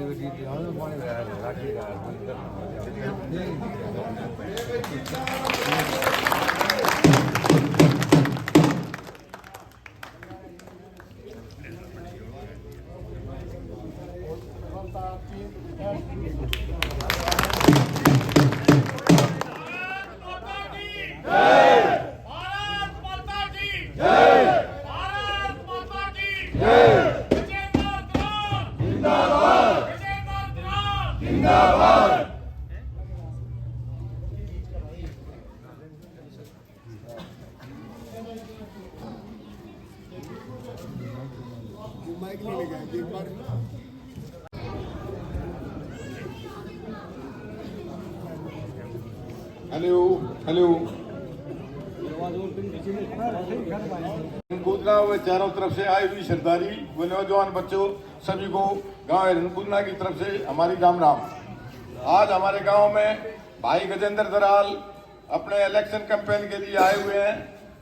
Hello hello Gujarat में चारों तरफ से आई हुई सरदारी व नौजवान बच्चों सभी को गांव हिरनकुंदना की तरफ से हमारी राम राम। आज हमारे गांव में भाई गजेंद्र दराल अपने इलेक्शन कैंपेन के लिए आए हुए हैं,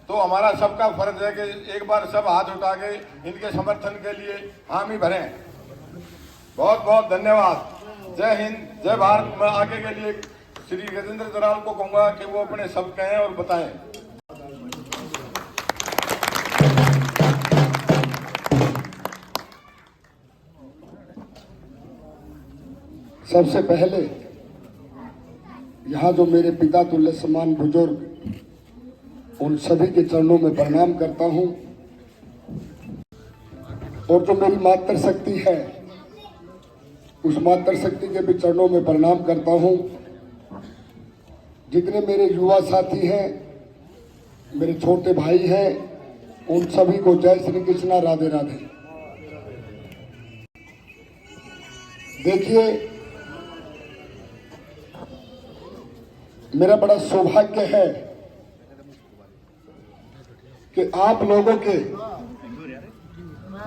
तो हमारा सबका फर्ज है कि एक बार सब हाथ उठा के इनके समर्थन के लिए हामी भरें। बहुत बहुत धन्यवाद। जय हिंद, जय भारत। मैं आगे के लिए श्री गजेंद्र दराल को कहूंगा कि वो अपने सब कहें और बताएं। सबसे पहले यहाँ जो मेरे पिता तुल्य समान बुजुर्ग, उन सभी के चरणों में प्रणाम करता हूँ। और जो मेरी मातृशक्ति है, उस मातृशक्ति के भी चरणों में प्रणाम करता हूँ। जितने मेरे युवा साथी हैं, मेरे छोटे भाई हैं, उन सभी को जय श्री कृष्णा, राधे राधे। देखिए, मेरा बड़ा सौभाग्य है कि आप लोगों के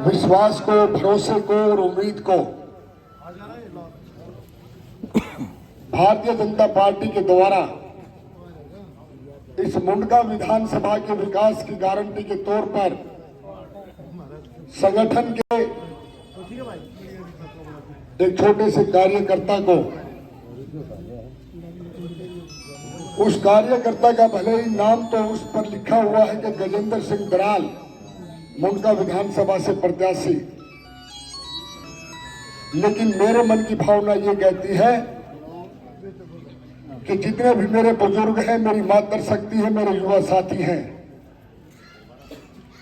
विश्वास को, भरोसे को और उम्मीद को भारतीय जनता पार्टी के द्वारा इस मुंडका विधानसभा के विकास की गारंटी के तौर पर संगठन के एक छोटे से कार्यकर्ता को, उस कार्यकर्ता का भले ही नाम तो उस पर लिखा हुआ है कि गजेंद्र सिंह दराल मुंडका विधानसभा से प्रत्याशी, लेकिन मेरे मन की भावना ये कहती है कि जितने भी मेरे बुजुर्ग हैं, मेरी मातृशक्ति है, मेरे युवा साथी हैं,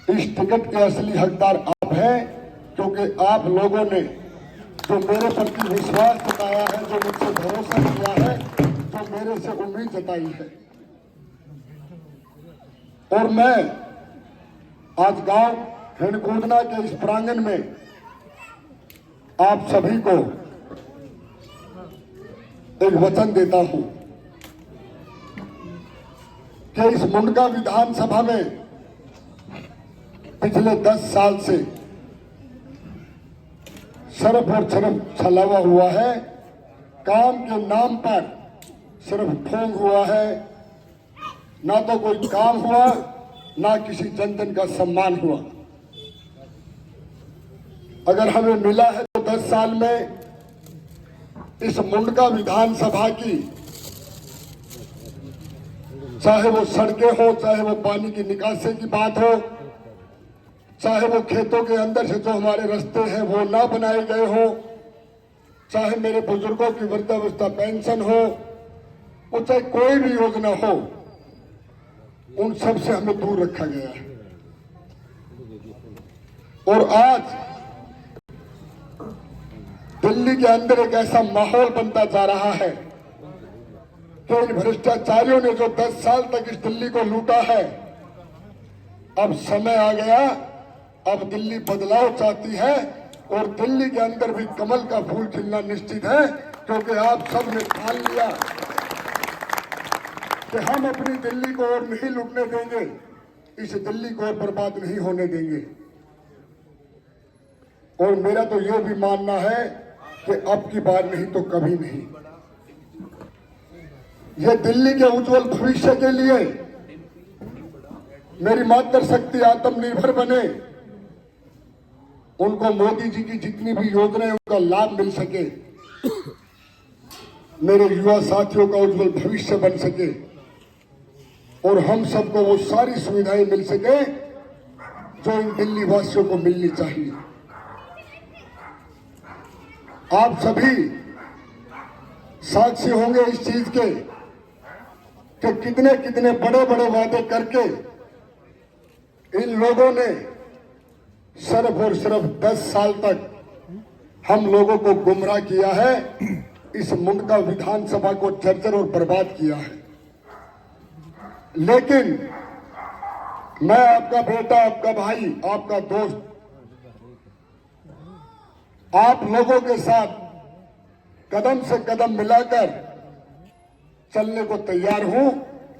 इस टिकट के असली हकदार आप हैं, क्योंकि आप लोगों ने जो मेरे प्रति विश्वास जताया है, जो मुझसे भरोसा किया है, जो मेरे से उम्मीद जताई है। और मैं आज गांव हिरनकुंदना के इस प्रांगण में आप सभी को एक वचन देता हूं कि इस मुंडका विधानसभा में पिछले 10 साल से सिर्फ और सिर्फ छलावा हुआ है। काम के नाम पर सिर्फ ढोंग हुआ है। ना तो कोई काम हुआ, ना किसी जनता का सम्मान हुआ। अगर हमें मिला है तो 10 साल में इस मुंडका विधानसभा की, चाहे वो सड़कें हो, चाहे वो पानी की निकासी की बात हो, चाहे वो खेतों के अंदर से जो हमारे रास्ते हैं वो ना बनाए गए हो, चाहे मेरे बुजुर्गों की वृद्धावस्था पेंशन हो, वो चाहे कोई भी योजना हो, उन सब से हमें दूर रखा गया है। और आज दिल्ली के अंदर एक ऐसा माहौल बनता जा रहा है कि इन भ्रष्टाचारियों ने जो 10 साल तक इस दिल्ली को लूटा है, अब समय आ गया, अब दिल्ली बदलाव चाहती है। और दिल्ली के अंदर भी कमल का फूल खिलना निश्चित है, क्योंकि आप सब ने ठान लिया कि हम अपनी दिल्ली को और नहीं लूटने देंगे, इस दिल्ली को और बर्बाद नहीं होने देंगे। और मेरा तो यह भी मानना है कि अब की बार नहीं तो कभी नहीं। यह दिल्ली के उज्जवल भविष्य के लिए मेरी मातृशक्ति आत्मनिर्भर बने, उनको मोदी जी की जितनी भी योजनाएं उनका लाभ मिल सके, मेरे युवा साथियों का उज्जवल भविष्य बन सके और हम सबको वो सारी सुविधाएं मिल सके जो इन दिल्ली वासियों को मिलनी चाहिए। आप सभी साक्षी होंगे इस चीज के कि कितने कितने बड़े बड़े वादे करके इन लोगों ने सिर्फ और सिर्फ 10 साल तक हम लोगों को गुमराह किया है, इस मुंडका विधानसभा को जर्जर और बर्बाद किया है। लेकिन मैं आपका बेटा, आपका भाई, आपका दोस्त, आप लोगों के साथ कदम से कदम मिलाकर चलने को तैयार हूं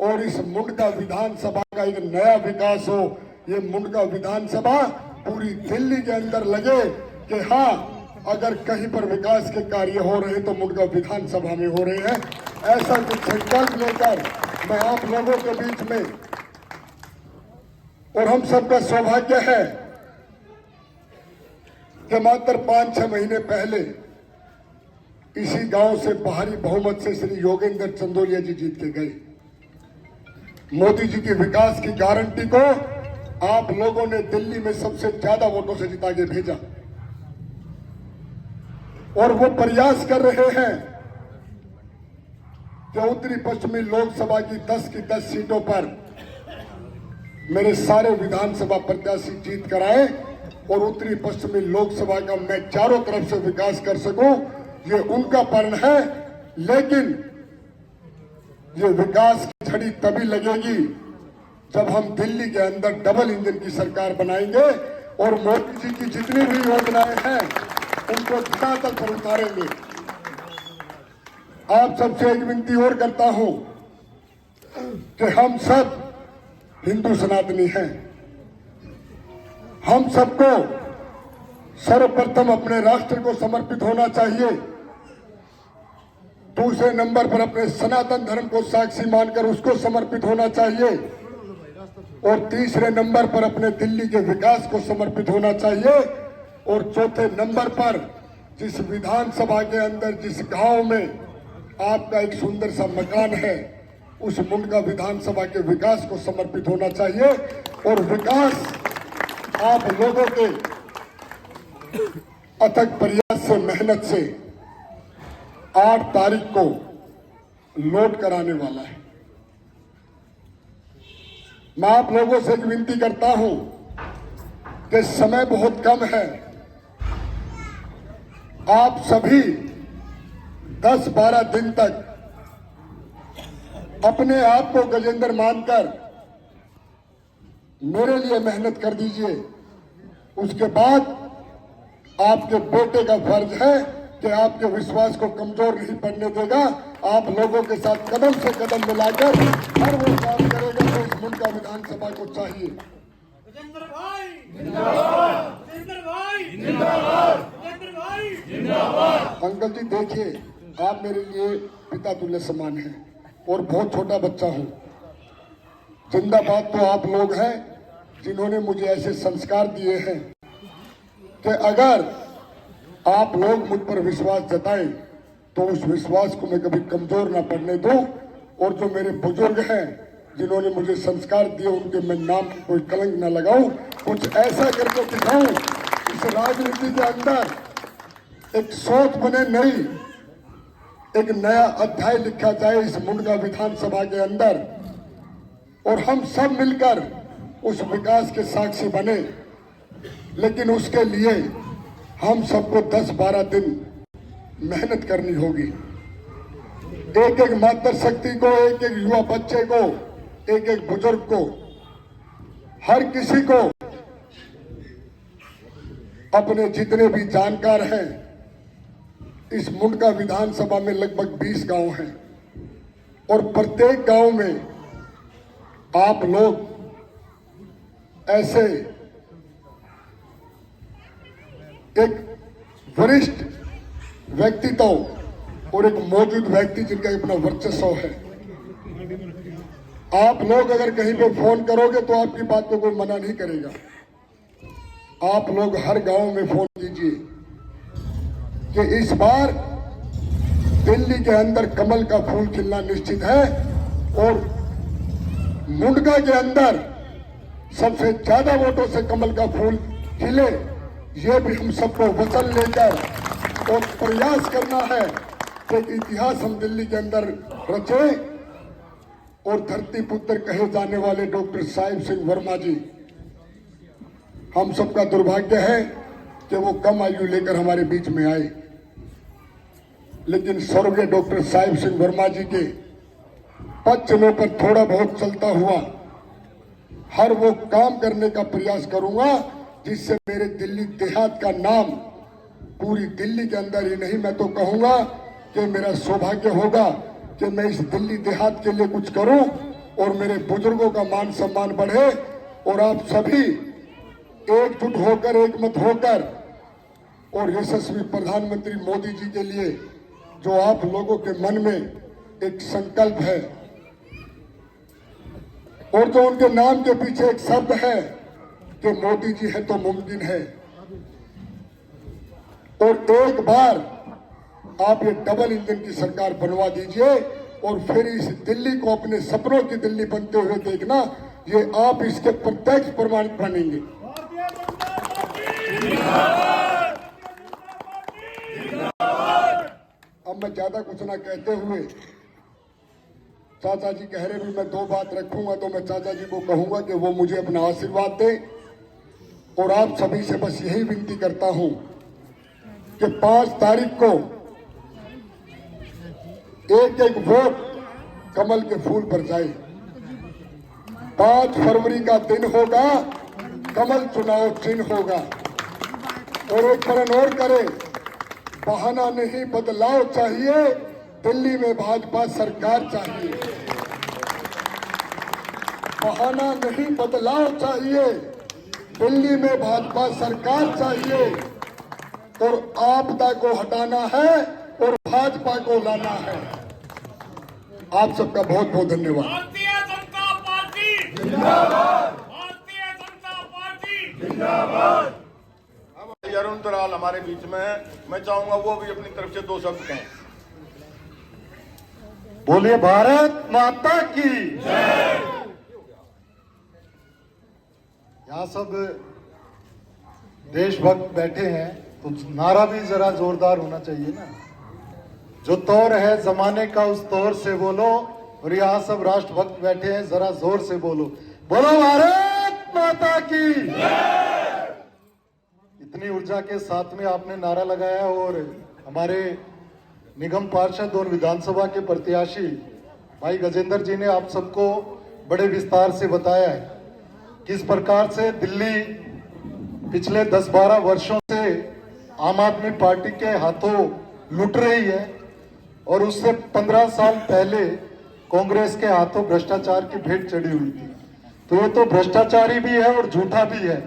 और इस मुंडका विधानसभा का एक नया विकास हो। ये मुंडका विधानसभा पूरी दिल्ली के अंदर लगे कि हाँ, अगर कहीं पर विकास के कार्य हो रहे तो मुंडका विधानसभा में हो रहे हैं। ऐसा कुछ संकल्प लेकर मैं आप लोगों के बीच में, और हम सबका सौभाग्य है कि मात्र 5-6 महीने पहले इसी गांव से भारी बहुमत से श्री योगेंद्र चंदोलिया जी जीत के गए। मोदी जी की विकास की गारंटी को आप लोगों ने दिल्ली में सबसे ज्यादा वोटों से जिता के भेजा और वो प्रयास कर रहे हैं कि उत्तरी पश्चिमी लोकसभा की 10 की 10 सीटों पर मेरे सारे विधानसभा प्रत्याशी जीत कर आए और उत्तरी पश्चिमी लोकसभा का मैं चारों तरफ से विकास कर सकूं, ये उनका पर्ण है। लेकिन ये विकास की झड़ी तभी लगेगी जब हम दिल्ली के अंदर डबल इंजन की सरकार बनाएंगे और मोदी जी की जितनी भी योजनाएं हैं उनको धरातल पर उतारेंगे। आप सबसे एक विनती और करता हूं कि हम सब हिंदू सनातनी हैं। हम सबको सर्वप्रथम अपने राष्ट्र को समर्पित होना चाहिए। दूसरे नंबर पर अपने सनातन धर्म को साक्षी मानकर उसको समर्पित होना चाहिए और तीसरे नंबर पर अपने दिल्ली के विकास को समर्पित होना चाहिए और चौथे नंबर पर जिस विधानसभा के अंदर, जिस गांव में आपका एक सुंदर सा मकान है, उस मुंडका विधानसभा के विकास को समर्पित होना चाहिए। और विकास आप लोगों के अथक प्रयास से, मेहनत से 8 तारीख को लौट कर आने वाला है। मैं आप लोगों से एक विनती करता हूं कि समय बहुत कम है। आप सभी 10-12 दिन तक अपने आप को गजेंद्र मानकर मेरे लिए मेहनत कर दीजिए। उसके बाद आपके बेटे का फर्ज है कि आपके विश्वास को कमजोर नहीं पड़ने देगा। आप लोगों के साथ कदम से कदम मिलाकर हर वो काम करेगा जो इस मुंडका विधानसभा को चाहिए। गजेंद्र भाई जिंदाबाद, गजेंद्र भाई जिंदाबाद, गजेंद्र भाई जिंदाबाद। अंकल जी देखिए, आप मेरे लिए पिता तुल्य समान हैं और बहुत छोटा बच्चा हूं। जिंदाबाद तो आप लोग हैं जिन्होंने मुझे ऐसे संस्कार दिए हैं कि अगर आप लोग मुझ पर विश्वास जताएं तो उस विश्वास को मैं कभी कमजोर ना पड़ने दूं। और जो मेरे बुजुर्ग हैं जिन्होंने मुझे संस्कार दिए, उनके मैं नाम कोई कलंक ना लगाऊं। कुछ ऐसा करके दिखाऊं इस राजनीति के अंदर एक सोच बने, नई एक नया अध्याय लिखा जाए इस मुंडका विधानसभा के अंदर और हम सब मिलकर उस विकास के साक्षी बने। लेकिन उसके लिए हम सबको 10-12 दिन मेहनत करनी होगी। एक एक मातृशक्ति को, एक एक युवा बच्चे को, एक एक बुजुर्ग को, हर किसी को, अपने जितने भी जानकार हैं, इस मुंडका विधानसभा में लगभग 20 गांव हैं और प्रत्येक गांव में आप लोग ऐसे एक वरिष्ठ व्यक्तित्व और एक मौजूद व्यक्ति जिनका अपना वर्चस्व है, आप लोग अगर कहीं पे फोन करोगे तो आपकी बात को कोई मना नहीं करेगा। आप लोग हर गांव में फोन कीजिए कि इस बार दिल्ली के अंदर कमल का फूल खिलना निश्चित है और मुंडका के अंदर सबसे ज्यादा वोटों से कमल का फूल खिले, ये भी हम सबको वचन लेकर और प्रयास करना है कि इतिहास हम दिल्ली के अंदर रचे। और धरती पुत्र कहे जाने वाले डॉक्टर साहिब सिंह वर्मा जी, हम सबका दुर्भाग्य है कि वो कम आयु लेकर हमारे बीच में आए, लेकिन स्वर्गीय डॉक्टर साहिब सिंह वर्मा जी के पद चलो पर थोड़ा बहुत चलता हुआ हर वो काम करने का प्रयास करूंगा जिससे मेरे दिल्ली देहात का नाम पूरी दिल्ली के अंदर ही नहीं, मैं तो कहूंगा कि मेरा सौभाग्य होगा कि मैं इस दिल्ली देहात के लिए कुछ करूं और मेरे बुजुर्गों का मान सम्मान बढ़े और आप सभी एकजुट होकर, एक मत होकर और यशस्वी प्रधानमंत्री मोदी जी के लिए जो आप लोगों के मन में एक संकल्प है और जो उनके नाम के पीछे एक शब्द है कि मोदी जी है तो मुमकिन है, और एक बार आप ये डबल इंजन की सरकार बनवा दीजिए और फिर इस दिल्ली को अपने सपनों की दिल्ली बनते हुए देखना, ये आप इसके प्रत्यक्ष प्रमाणित बनेंगे। अब मैं ज्यादा कुछ ना कहते हुए, चाचा जी कह रहे भी मैं दो बात रखूंगा, तो मैं चाचा जी को कहूंगा कि वो मुझे अपना आशीर्वाद दें और आप सभी से बस यही विनती करता हूं कि 5 तारीख को एक एक वोट कमल के फूल पर जाए। 5 फरवरी का दिन होगा, कमल चुनाव चिन्ह होगा। और एक वरण और करें, बहाना नहीं बदलाव चाहिए, दिल्ली में भाजपा सरकार चाहिए। बहाना नहीं बदलाव चाहिए, दिल्ली में भाजपा सरकार चाहिए। और आपदा को हटाना है और भाजपा को लाना है। आप सबका बहुत बहुत धन्यवाद। भारतीय जनता पार्टी जिंदाबाद, भारतीय जनता पार्टी जिंदाबाद। अब अरुण दराल हमारे बीच में है, मैं चाहूंगा वो भी अपनी तरफ से 2 शब्द कहें। बोलिए भारत माता की जय। यहाँ सब देशभक्त बैठे हैं तो नारा भी जरा जोरदार होना चाहिए ना। जो तौर है जमाने का उस तौर से बोलो, और यहाँ सब राष्ट्रभक्त बैठे हैं, जरा जोर से बोलो, बोलो भारत माता की जय। इतनी ऊर्जा के साथ में आपने नारा लगाया और हमारे निगम पार्षद और विधानसभा के प्रत्याशी भाई गजेंद्र जी ने आप सबको बड़े विस्तार से बताया है किस प्रकार से दिल्ली पिछले 10-12 वर्षों से आम आदमी पार्टी के हाथों लुट रही है और उससे 15 साल पहले कांग्रेस के हाथों भ्रष्टाचार की भेंट चढ़ी हुई थी। तो ये तो भ्रष्टाचारी भी है और झूठा भी है,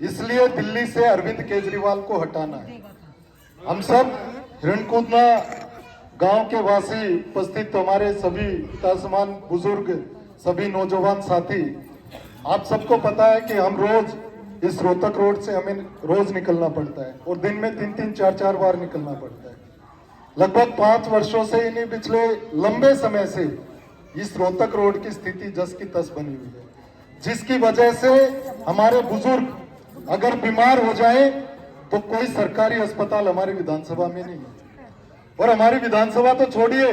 इसलिए दिल्ली से अरविंद केजरीवाल को हटाना है। हम सब हिरणकुदना गांव के वासी, उपस्थित हमारे सभी पितासमान बुजुर्ग, सभी नौजवान साथी, आप सबको पता है कि हम रोज इस रोहतक रोड से हमें रोज निकलना पड़ता है और दिन में 3-3, 4-4 बार निकलना पड़ता है। लगभग 5 वर्षों से, इन्हीं पिछले लंबे समय से इस रोहतक रोड की स्थिति जस की तस बनी हुई है, जिसकी वजह से हमारे बुजुर्ग अगर बीमार हो जाए तो कोई सरकारी अस्पताल हमारी विधानसभा में नहीं है। और हमारी विधानसभा तो छोड़िए,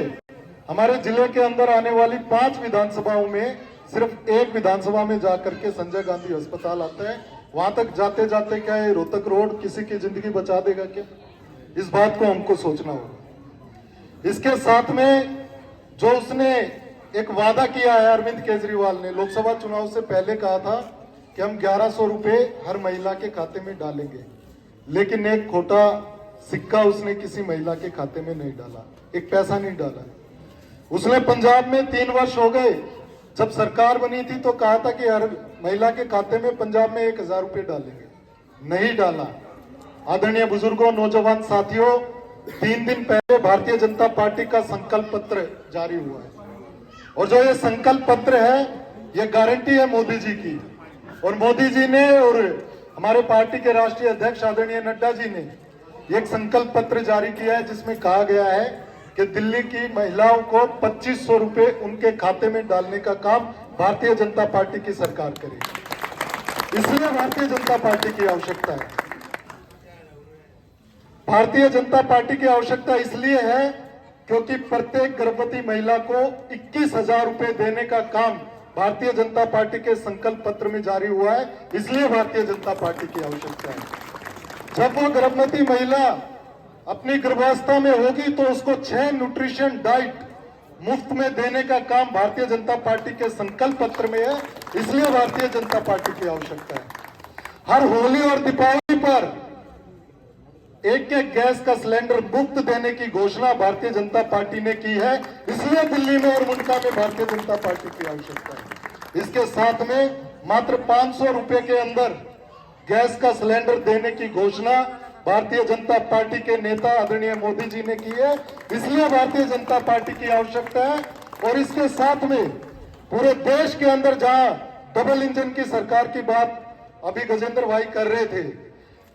हमारे जिले के अंदर आने वाली 5 विधानसभाओं में सिर्फ एक विधानसभा में जाकर के संजय गांधी अस्पताल आता है। वहां तक जाते जाते क्या ये रोहतक रोड किसी की जिंदगी बचा देगा क्या? इस बात को हमको सोचना होगा। इसके साथ में जो उसने एक वादा किया है अरविंद केजरीवाल ने, लोकसभा चुनाव से पहले कहा था कि हम 1100 रुपए हर महिला के खाते में डालेंगे, लेकिन एक खोटा सिक्का उसने किसी महिला के खाते में नहीं डाला, एक पैसा नहीं डाला। उसने पंजाब में 3 वर्ष हो गए, जब सरकार बनी थी तो कहा था कि हर महिला के खाते में पंजाब में 1000 रुपए डालेंगे, नहीं डाला। आदरणीय बुजुर्गों, नौजवान साथियों, 3 दिन पहले भारतीय जनता पार्टी का संकल्प पत्र जारी हुआ है और जो ये संकल्प पत्र है ये गारंटी है मोदी जी की। और मोदी जी ने और हमारे पार्टी के राष्ट्रीय अध्यक्ष आदरणीय नड्डा जी ने एक संकल्प पत्र जारी किया है जिसमें कहा गया है कि दिल्ली की महिलाओं को 2500 रुपए उनके खाते में डालने का काम भारतीय जनता पार्टी की सरकार करेगी। इसलिए भारतीय जनता पार्टी की आवश्यकता है। भारतीय जनता पार्टी की आवश्यकता इसलिए है क्योंकि प्रत्येक गर्भवती महिला को 21,000 रुपए देने का काम भारतीय जनता पार्टी के संकल्प पत्र में जारी हुआ है। इसलिए भारतीय जनता पार्टी की आवश्यकता है। जब वो गर्भवती महिला अपनी गर्भावस्था में होगी तो उसको 6 न्यूट्रिशन डाइट मुफ्त में देने का काम भारतीय जनता पार्टी के संकल्प पत्र में है। इसलिए भारतीय जनता पार्टी की आवश्यकता है। हर होली और दीपावली पर एक गैस का सिलेंडर मुफ्त देने की घोषणा भारतीय जनता पार्टी ने की है। इसलिए दिल्ली में और मुंडका में भारतीय जनता पार्टी की आवश्यकता है। इसके साथ में मात्र 500 रुपए के अंदर गैस का सिलेंडर देने की घोषणा भारतीय जनता पार्टी के नेता आदरणीय मोदी जी ने की है। इसलिए भारतीय जनता पार्टी की आवश्यकता है। और इसके साथ में पूरे देश के अंदर जहां डबल इंजन की सरकार की बात अभी गजेंद्र भाई कर रहे थे,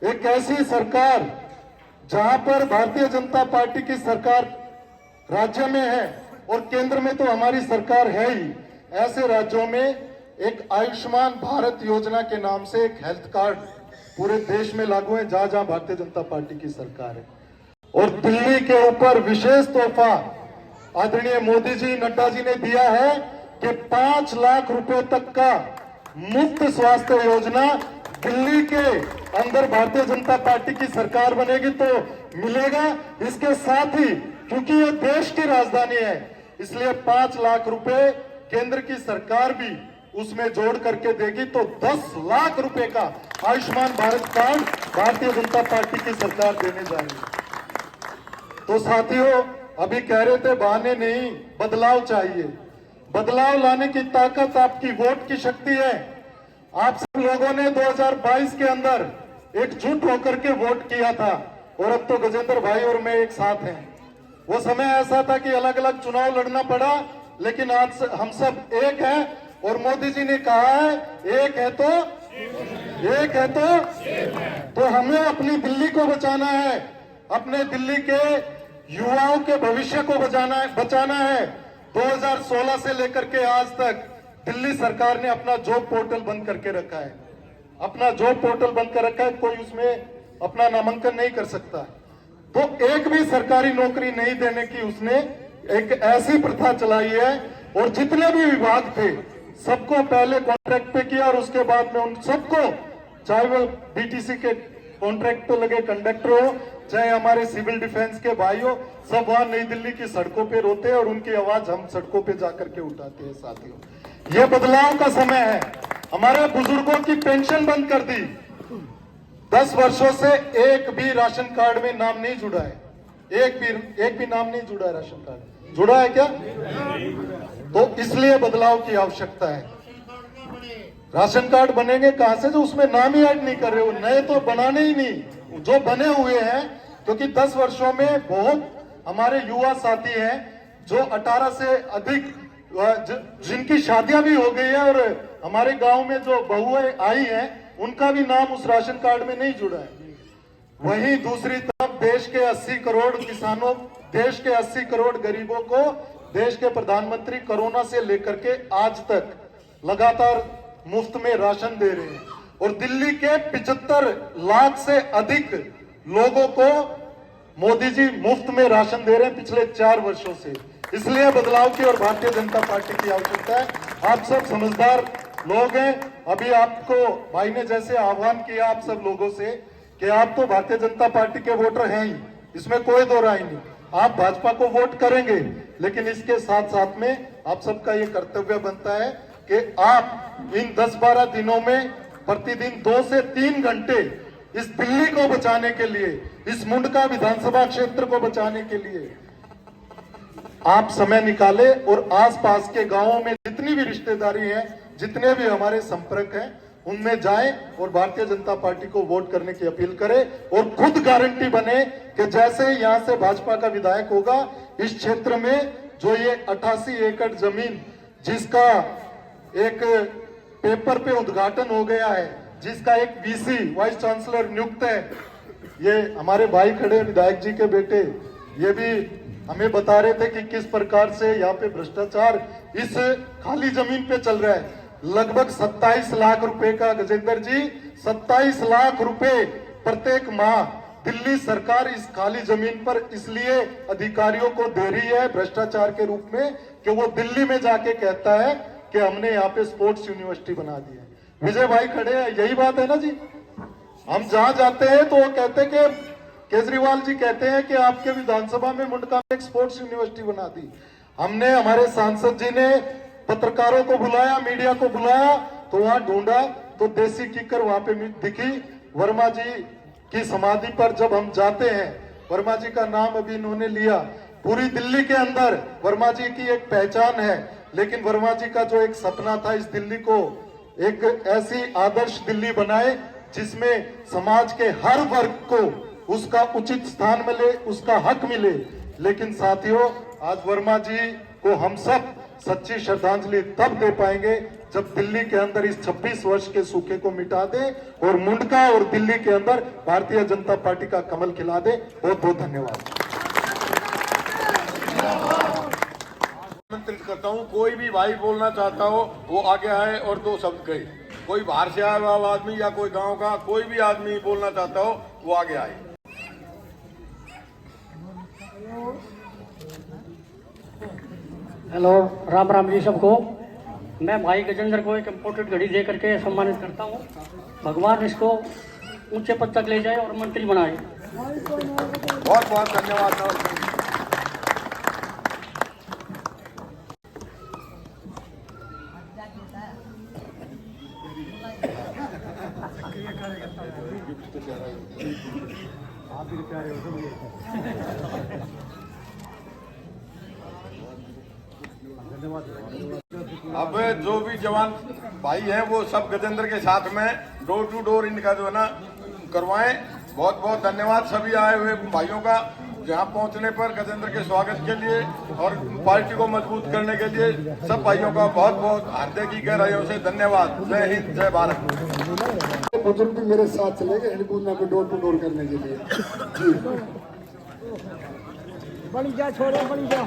एक ऐसी सरकार जहां पर भारतीय जनता पार्टी की सरकार राज्य में है और केंद्र में तो हमारी सरकार है ही, ऐसे राज्यों में एक आयुष्मान भारत योजना के नाम से एक हेल्थ कार्ड पूरे देश में लागू है जहां जहां भारतीय जनता पार्टी की सरकार है। और दिल्ली के ऊपर विशेष तोहफा आदरणीय मोदी जी, नड्डा जी ने दिया है कि 5 लाख रुपए तक का मुफ्त स्वास्थ्य योजना दिल्ली के अंदर भारतीय जनता पार्टी की सरकार बनेगी तो मिलेगा। इसके साथ ही क्योंकि ये देश की राजधानी है इसलिए 5 लाख रुपए केंद्र की सरकार भी उसमें जोड़ करके देगी, तो 10 लाख रुपए का आयुष्मान भारत कार्ड भारतीय जनता पार्टी की सरकार देने जा रही है। तो साथियों, अभी कह रहे थे बहाने नहीं, बदलाव चाहिए। बदलाव लाने की ताकत आपकी वोट की शक्ति है। आप सब लोगों ने 2022 के अंदर एकजुट होकर के वोट किया था और अब तो गजेंद्र भाई और मैं एक साथ हैं। वो समय ऐसा था कि अलग अलग चुनाव लड़ना पड़ा, लेकिन आज हम सब एक हैं और मोदी जी ने कहा है एक है तो हमें अपनी दिल्ली को बचाना है, अपने दिल्ली के युवाओं के भविष्य को बचाना है। 2016 से लेकर के आज तक दिल्ली सरकार ने अपना जॉब पोर्टल बंद करके रखा है, अपना जॉब पोर्टल बंद कर रखा है। कोई उसमें अपना नामांकन नहीं कर सकता। तो एक भी सरकारी नौकरी नहीं देने की उसने एक ऐसी प्रथा चलाई है। और जितने भी विभाग थे सबको पहले कॉन्ट्रैक्ट पे किया और उसके बाद में उन सबको, चाहे वो बीटीसी के कॉन्ट्रैक्ट पे लगे कंडक्टर हो, चाहे हमारे सिविल डिफेंस के भाई हो, सब वहां नई दिल्ली की सड़कों पे रोते हैं और उनकी आवाज हम सड़कों पे जाकर के उठाते हैं। साथियों, ये बदलाव का समय है। हमारे बुजुर्गों की पेंशन बंद कर दी। 10 वर्षों से एक भी राशन कार्ड में नाम नहीं जुड़ा है, एक भी नाम नहीं जुड़ा है। राशन कार्ड जुड़ा है क्या? तो इसलिए बदलाव की आवश्यकता है। राशन कार्ड बनेंगे कहां से जो उसमें नाम ही ऐड नहीं कर रहे हो? नए तो बनाने ही नहीं, जो बने हुए हैं। क्योंकि 10 वर्षों में बहुत हमारे युवा साथी हैं जो 18 से अधिक, जिनकी शादियां भी हो गई है और हमारे गांव में जो बहुएं आई हैं उनका भी नाम उस राशन कार्ड में नहीं जुड़ा है। वहीं दूसरी तरफ देश के 80 करोड़ किसानों, देश के 80 करोड़ गरीबों को देश के प्रधानमंत्री कोरोना से लेकर के आज तक लगातार मुफ्त में राशन दे रहे हैं। और दिल्ली के 75 लाख से अधिक लोगों को मोदी जी मुफ्त में राशन दे रहे हैं पिछले 4 वर्षों से। इसलिए बदलाव की और भारतीय जनता पार्टी की आवश्यकता है। आप सब समझदार लोग हैं। अभी आपको भाई ने जैसे आह्वान किया आप सब लोगों से कि आप तो भारतीय जनता पार्टी के वोटर हैं ही, इसमें कोई दो राय नहीं। आप भाजपा को वोट करेंगे, लेकिन इसके साथ साथ में आप सबका ये कर्तव्य बनता है कि आप इन 10-12 दिनों में प्रतिदिन 2 से 3 घंटे इस दिल्ली को बचाने के लिए, इस मुंडका विधानसभा क्षेत्र को बचाने के लिए आप समय निकाले और आसपास के गांवों में जितनी भी रिश्तेदारी है, जितने भी हमारे संपर्क हैं, उनमें जाएं और भारतीय जनता पार्टी को वोट करने की अपील करें और खुद गारंटी बने कि जैसे यहां से भाजपा का विधायक होगा, इस क्षेत्र में जो ये 88 एकड़ जमीन जिसका एक पेपर पे उद्घाटन हो गया है, जिसका एक वीसी वाइस चांसलर नियुक्त है, ये हमारे भाई खड़े विधायक जी के बेटे, ये भी हमें बता रहे थे कि किस प्रकार से यहाँ पे भ्रष्टाचार इस खाली जमीन पे चल रहा है। लगभग 27 लाख रुपए का, गजेंद्र जी 27 लाख रुपए प्रत्येक माह दिल्ली सरकार इस खाली जमीन पर इसलिए अधिकारियों को दे रही है भ्रष्टाचार के रूप में कि वो दिल्ली में जाके कहता है कि हमने यहाँ पे स्पोर्ट्स यूनिवर्सिटी बना दी है। विजय भाई खड़े हैं, यही बात है ना जी। हम जहां जाते हैं तो वो कहते हैं कि केजरीवाल जी कहते हैं कि आपके विधानसभा में मुंडका में एक स्पोर्ट्स यूनिवर्सिटी बना दी। हमने, हमारे सांसद जी ने पत्रकारों को बुलाया, मीडिया को बुलाया, तो वहां ढूंढा तो देसी कीकर वहां पे दिखी। वर्मा जी की समाधि पर जब हम जाते हैं, वर्मा जी का नाम अभी इन्होंने लिया, पूरी दिल्ली के अंदर वर्मा जी की एक पहचान है, लेकिन वर्मा जी का जो एक सपना था इस दिल्ली को एक ऐसी आदर्श दिल्ली बनाए जिसमें समाज के हर वर्ग को उसका उचित स्थान मिले, उसका हक मिले। लेकिन साथियों, आज वर्मा जी को हम सब सच्ची श्रद्धांजलि तब दे पाएंगे जब दिल्ली के अंदर इस 26 वर्ष के सूखे को मिटा दे और मुंडका और दिल्ली के अंदर भारतीय जनता पार्टी का कमल खिला दे। बहुत बहुत धन्यवाद। आमंत्रित करता हूँ, कोई भी भाई बोलना चाहता हो वो आगे आए और 2 शब्द कहे। कोई बाहर से आया हुआ आदमी या कोई गांव का कोई भी आदमी बोलना चाहता हो वो आगे आए। हेलो, राम राम जी सबको। मैं भाई गजेंद्र को एक इम्पोर्टेंट घड़ी दे करके सम्मानित करता हूँ। भगवान इसको ऊंचे पद तक ले जाए और मंत्री बनाए। बहुत बहुत धन्यवाद। अब जो भी जवान भाई हैं वो सब गजेंद्र के साथ में डोर टू डोर इनका जो है ना करवाएं। बहुत बहुत धन्यवाद सभी आए हुए भाइयों का, यहाँ पहुंचने पर गजेंद्र के स्वागत के लिए और पार्टी को मजबूत करने के लिए सब भाइयों का बहुत बहुत हृदय की गहराइयों से धन्यवाद। जय हिंद, जय भारत। बुजुर्ग भी मेरे साथ चले गए हिंदुना को डोर टू डोर करने के लिए। बड़ी जा छोड़ो, बड़ी जा।